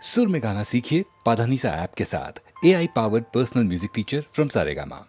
सुर में गाना सीखिए पाधानीसा ऐप के साथ। AI powered personal music teacher from Saregama.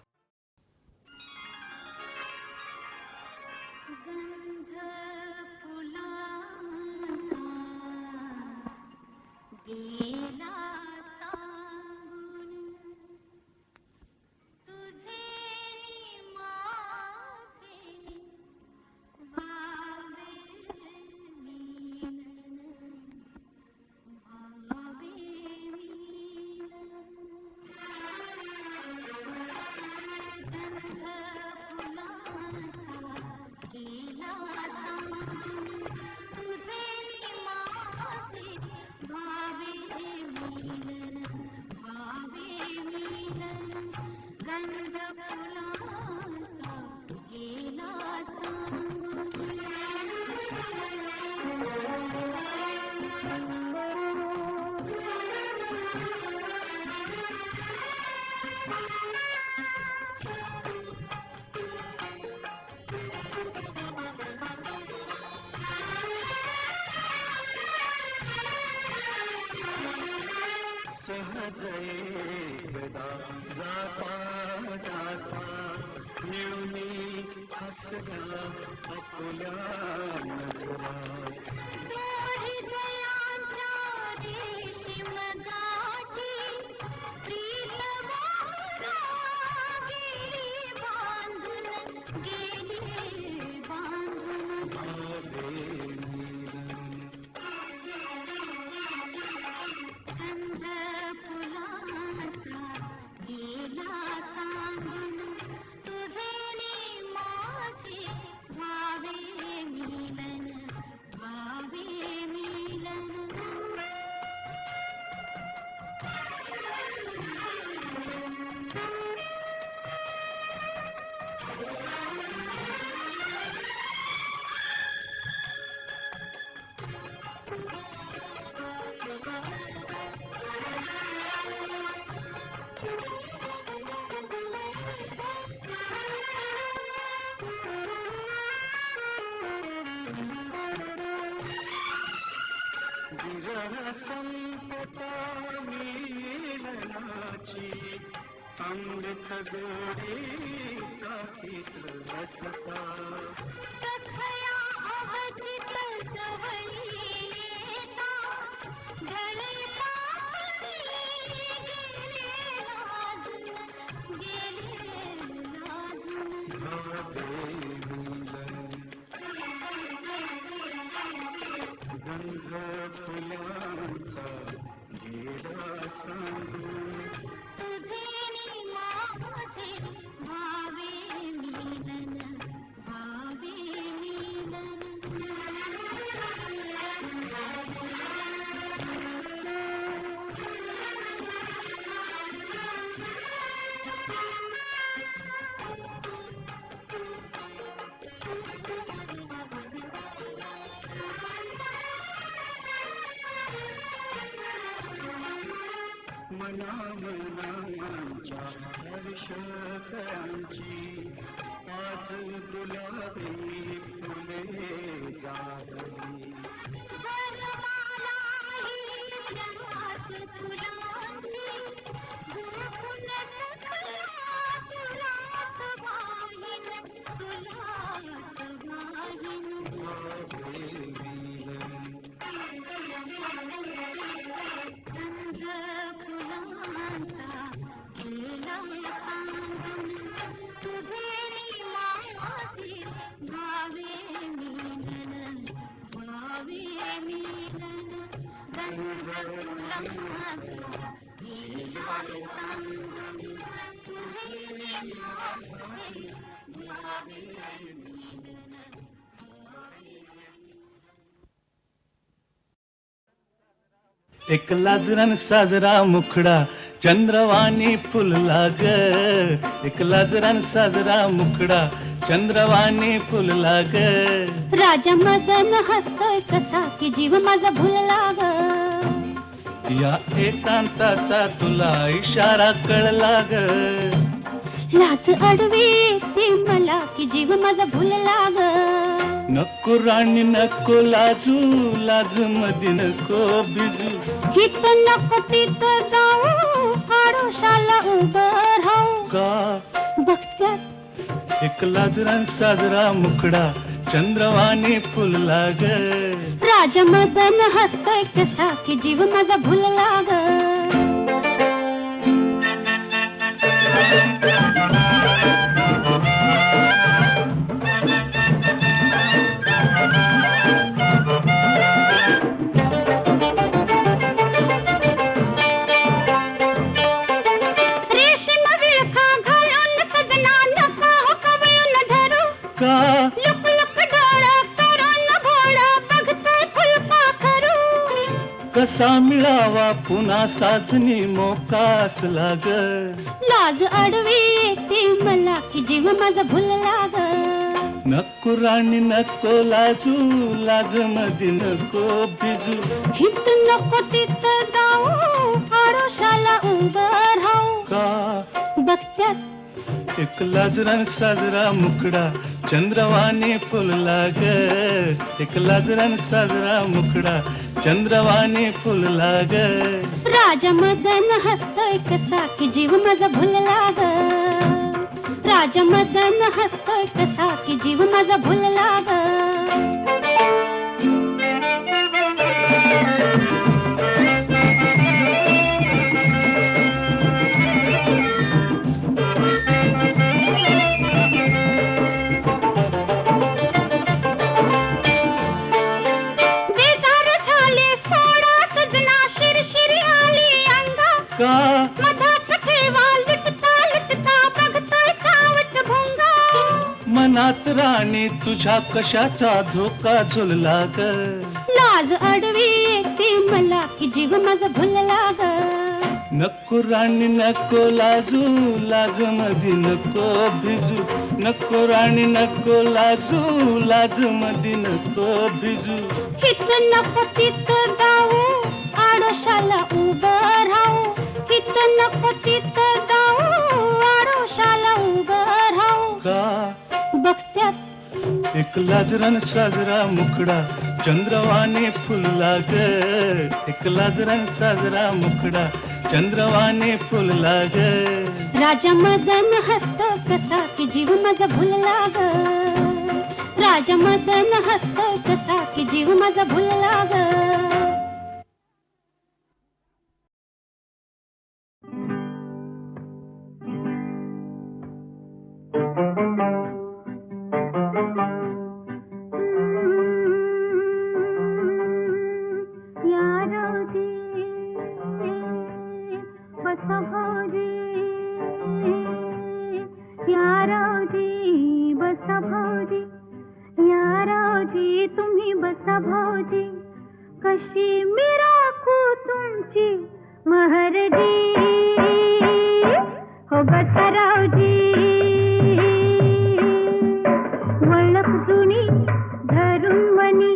सहज एकदा जाता जाता मिळूनी हसल्या आपल्या नजरा विरह संपता मिलनाची अमृत गोडीचा गीत रसता सखया अवचित सवयी येता ढळे पापी गेले लाजून गंध फुलांचा गेला सांगून तुझे नि माझे भावे मिलन मना मनांच्या हर्षकरांची आज गुलाबी फुले जागली एक लाजरान साजरा मुखडा चंद्रवाणी फुलला ग एक लाजरान साजरा मुखडा चंद्रवाणी फुलला ग राजा मदन हसतोय कसा की जीव माझा भुलला ग या एकांताचा तुला इशारा कळला ग लाज अडवी ती मला की जीव माझा भुलला ग नको राणी नको लाजू, लाज मधी नको भिजू. हित नको तिथं जाऊ, आडोशाला उभं राहू. का बघत्यात एक लाजरा साजरा मुखडा चंद्रवाणी फुलला ग. राजा मदन हसतोय कसा की जीव माझा भुलला ग. रेशीम विळखा घालून सजना नका हो कवळून धरू. का लुक लुक डोळा करून भोळा बघतोय फुलपाखरू. कसा मिळावा पुन्हा साजनी मोका असला ग. लाज अडवी येते मला की जीव माझा भुलला ग. नको राणी नको लाजू, लाज मधी नको भिजू. हित नको तिथं जाऊ, आडोशाला उभं राहू. का बघत्यात एक लाजरा साजरा मुखडा चंद्रवाणी फुलला ग. एक लाजरा साजरा मुखडा चंद्रवाणी फुलला ग. राजा मदन हसतोय कसा की जीव माझा भुलला ग. राजा मदन हसतोय कसा की जीव माझा भुलला ग. बेजार झाले सोडा सजना, शिरशिरी आली अंगा. का मधात ठेवा लुटता लुटता बघतोय सावट भोंगा. मनात राणी तुझ्या कशाचा धोका झुलला ग. लाज अडवी येते मला की जीव माझा भुलला ग. नको राणी नको लाजू, लाज मधी नको भिजू. नको राणी नको लाजू, लाज मधी नको भिजू. हित नको तिथं जाऊ, आडोशाला उभं राहू. हित नको तिथं जाऊ, आडोशाला उभं राहू. का बघत्यात एक लाजरा साजरा मुखडा चंद्रवाणी फुलला ग. एक लाजरा साजरा मुखडा चंद्रवाणी फुलला ग. राजा मदन हसतो कसा की जीव माझा भुलला ग. राजा मदन हसतो कसा की जीव माझा भुलला ग. तुम्ही बसा भाऊजी, कशी मी राखू तुमची महरजी. हो बसा रावजी, वळख जुनी धरून मनी,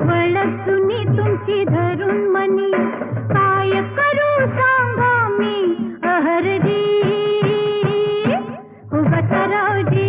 वळख जुनी तुमची धरून मनी. काय करू सांगा मी अहरजी. हो बसा रावजी,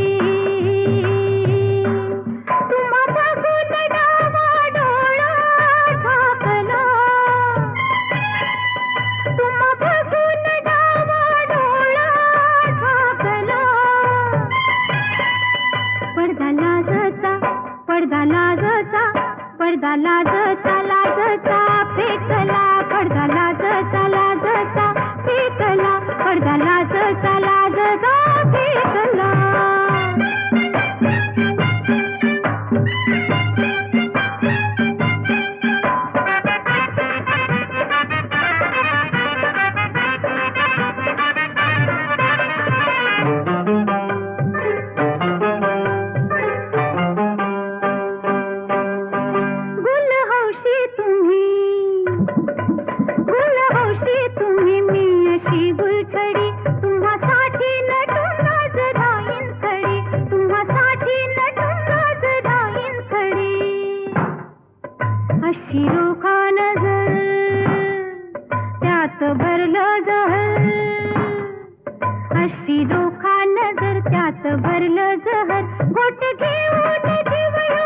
पडदा लाजचा लाजचा फेकला. पडदा लाजचा लाजचा फेकला. पडदा लाजचा लाजचा फेकला. भरलं जहर, घोट घेऊन जीव ह्यो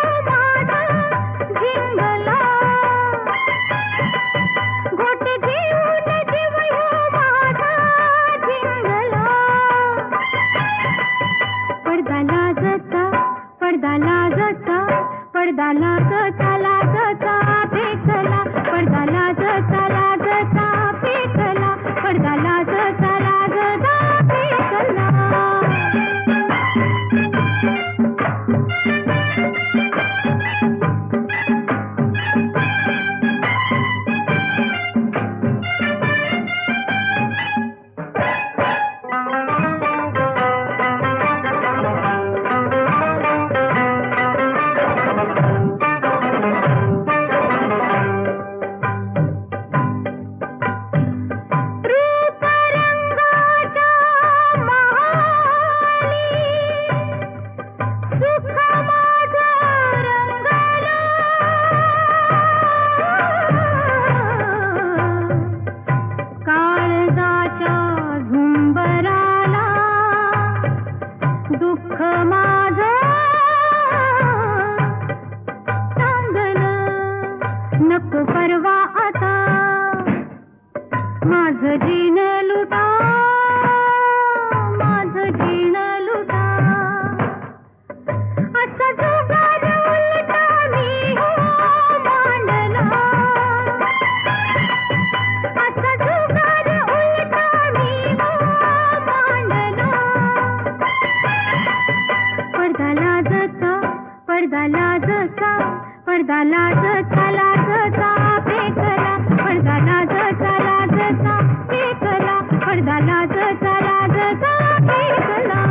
माझं जीण लुटा, माझं जीण लुटा, असा जुगार उलटा मी हो मांडला, असा जुगार उलटा मी हो मांडला. पडदा लाजचा, पडदा लाजचा, पडदा लाजचा, लाजचा फेकला, पडदा लाजचा, लाजचा फेकला, पडदा लाजचा, लाजचा फेकला.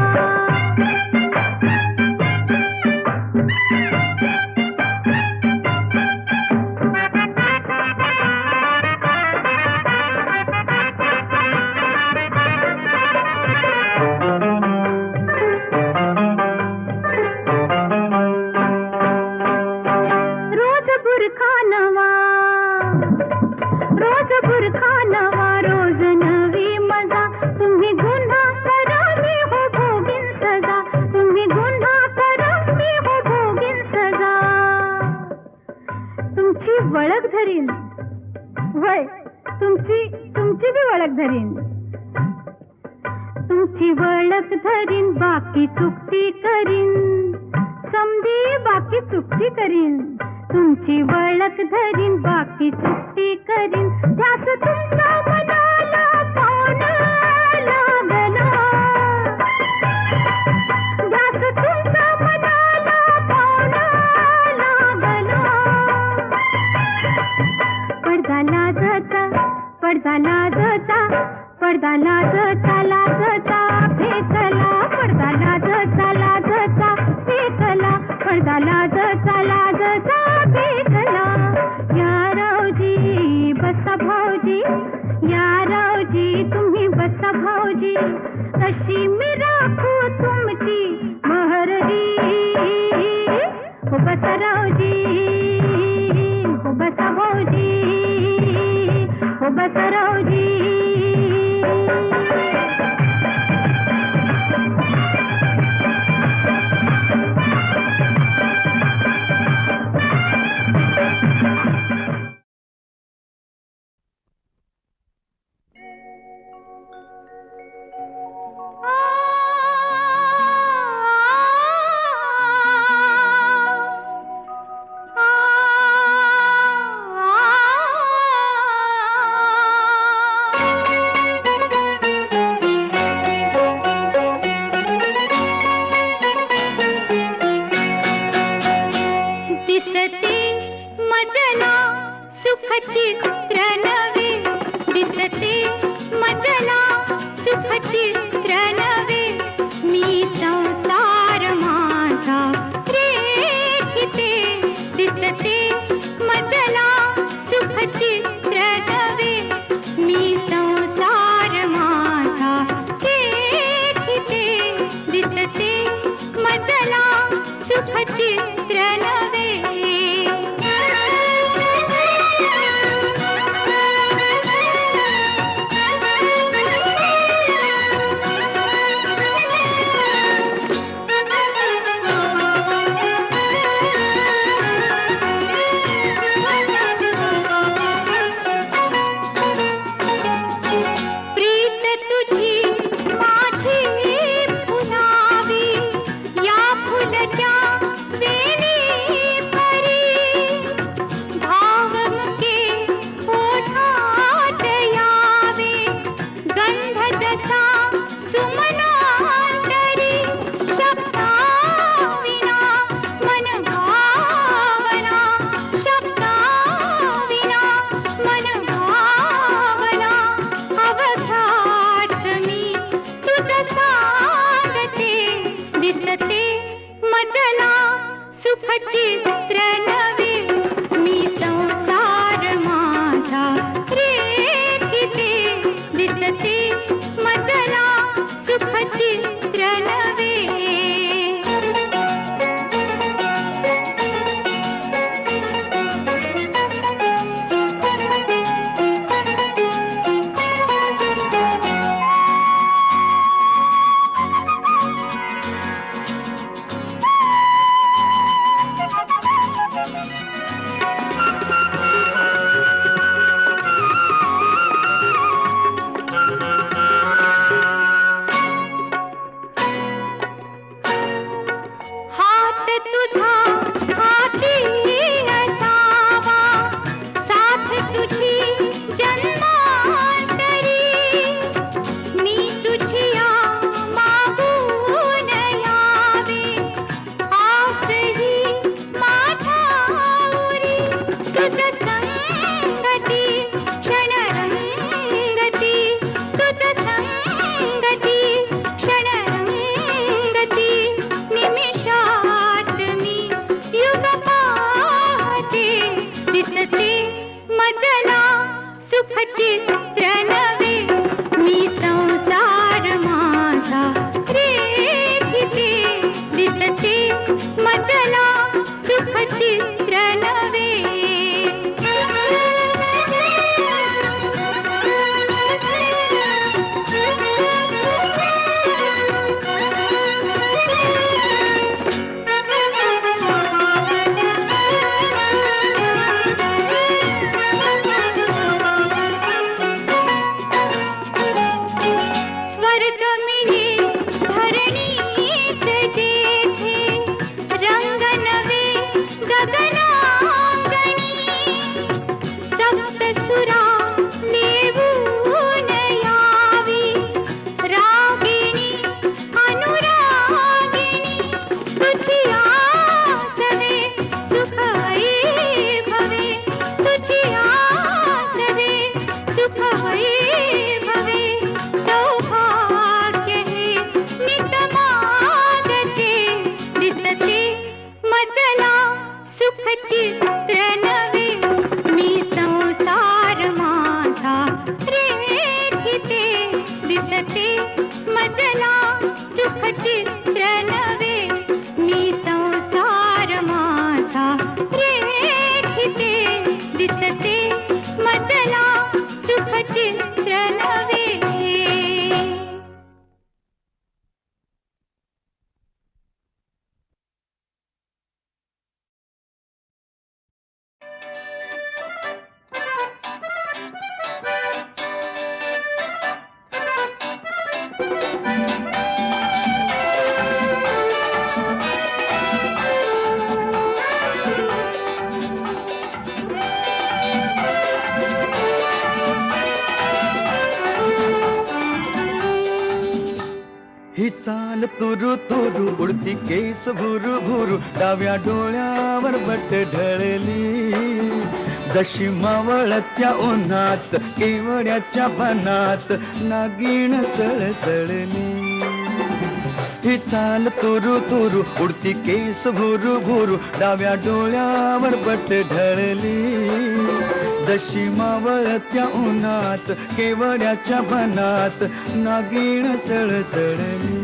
रोज बुरखा नवा, रोज बुरखा नवा, रोज नवी मजा. तुम्ही गुन्हा करा मी हो भोगीन सजा, तुम्ही गुन्हा करा मी हो भोगीन सजा. तुमची वळख धरीन, वय तुमची तुमची बी वळख धरीन, तुमची वळख धरीन, बाकी चुकती करीन, समधी बाकी चुकती करीन. तुमची वळख धरीन, बाकी चुकती करीन. ध्यास तुमचा मनाला पावना लागला, ध्यास तुमचा मनाला पावना लागला. पडदा लाजचा, पडदा लाजचा, पडदा लाजचा, लाजचा फेकला, पडदा लाजचा, लाजचा फेकला, पडदा लाजचा, लाजचा फेकला. या रावजी बसा भाऊजी, या रावजी तुम्ही बसा भाऊजी, कशी मी राखू तुमची महरजी. हो बसा रावजी, हो बसा भाऊजी, हो बसा रावजी. वैभवे सौभाग्य हे नित मागते दिसते मजला सुख चित्र नवे मी संसार माझा रेखिते दिसते मजला सुख चित्र नवे मी संसार माझा रेखिते दिसते मजला सुख चित्र नवे. ही चाल तुरु तुरु उडती केस भुरु भुरु डाव्या डोळ्यावर बट ढळली जशी मावळत्या उन्हात केवड्याच्या बनात नागिण सळसळली. ही चाल तुरु तुरु उडती केस भुरु भुरु डाव्या डोळ्यावर बट ढळली जशी मावळत्या उन्हात केवड्याच्या बनात नागिण सळसळली.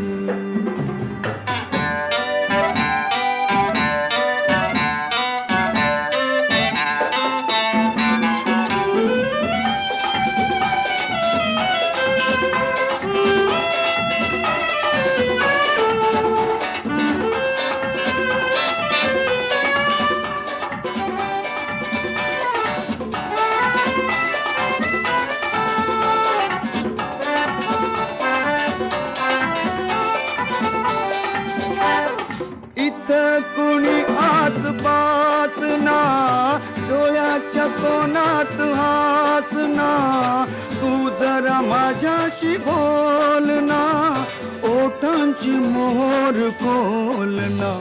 कुणी आसपास ना डोळ्याच्या कोणात हासना तू जरा माझ्याशी बोल ना ओठांची मोहर खोलना.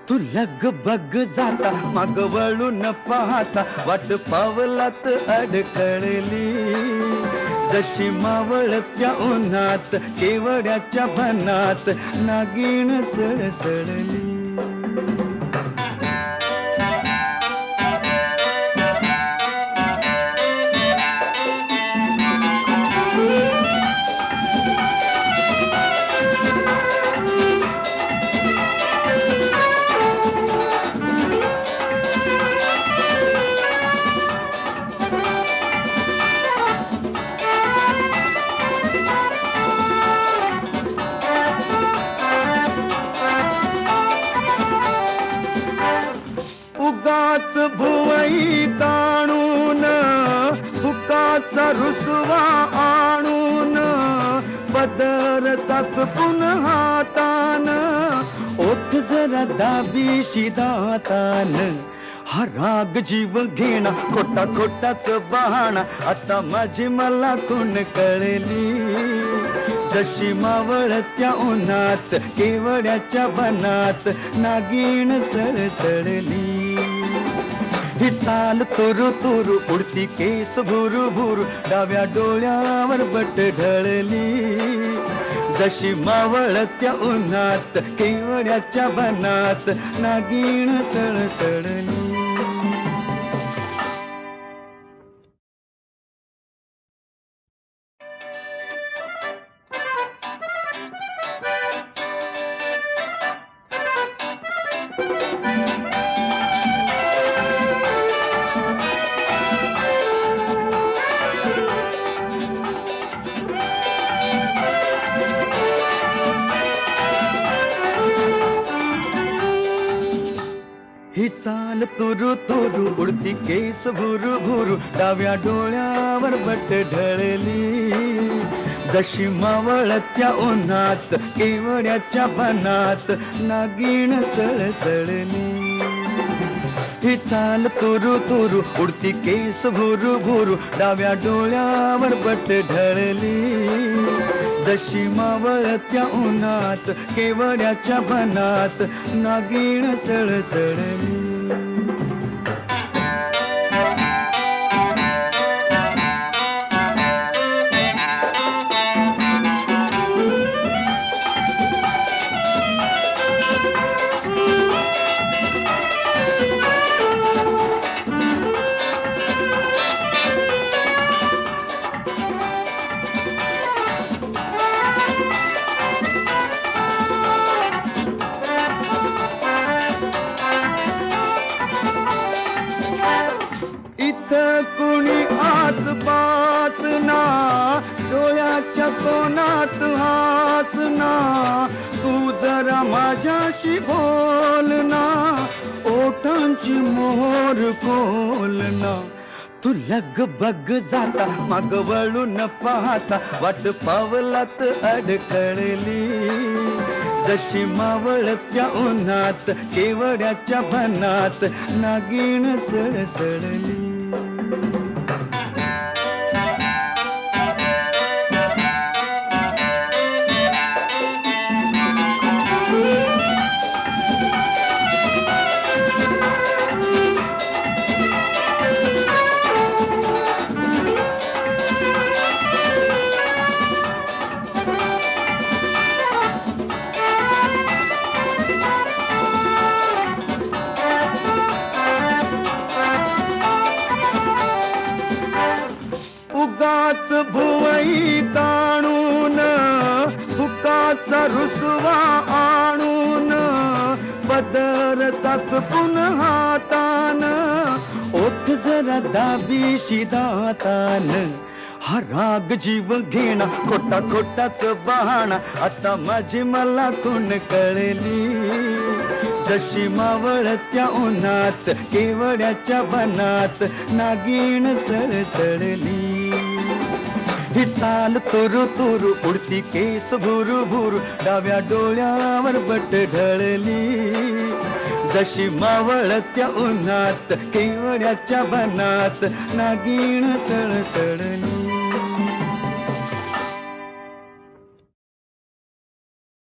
तू लगबग जाता माग वळून पाहता वाट पावलात अडकळली जशी मावळत्या उन्हात केवड्याच्या बनात नागिण सळसळली. उगाच भुवई ताणून फुकाचा रुसवा आणून पदरचाच पुन्हा हातान ओठ जरा दाबीशी दातान. हा राग जीव घेणा खोटा खोटाच बहाणा आता माझी मला कोण कळली जशी मावळत्या उन्हात केवड्याच्या बनात नागिण सळसळली. ही चाल तुरु तुरु उडती केस भुरु भुरु डाव्या डोळ्यावर बट ढळली जशी मावळत्या उन्हात केवड्याच्या बनात नागिण सळसळली. ही चाल तुरु तुरु उडती केस भुरु भुरु डाव्या डोळ्यावर बट ढळली जशी मावळत्या उन्हात केवड्याच्या बनात नागिण सळसळली. ही चाल तुरु तुरु उडती केस भुरु भुरु डाव्या डोळ्यावर बट ढळली जशी मावळत्या उन्हात केवड्याच्या बनात नागिण सळसळली. केवड्याच्या कोणात हासना, तू जरा माझ्याशी बोलना, ओठांची मोहर खोलना. तू लगबग जाता माग वळून पाहता, वाट पावलात अडकळली. जशी मावळत्या उन्हात केवड्याच्या बनात नागिण सळसळली. उगाच भुवई ताणून फुकाचा रुसवा आणून, पदर चाचपून हातान, ओठ जरा दाबीशी दातान. हा राग जीव घेणा खोटा खोटाच बहाणा, आता माझी मला कोण कळली. जशी मावळत्या उन्हात केवड्याच्या बनात नागिण सळसळली. ही चाल तुरु तुरु उडती केस भुरु भुरु, डाव्या डोळ्यावर बट ढळली. जशी मावळत्या उन्हात केवड्याच्या बनात नागिण सळसळली.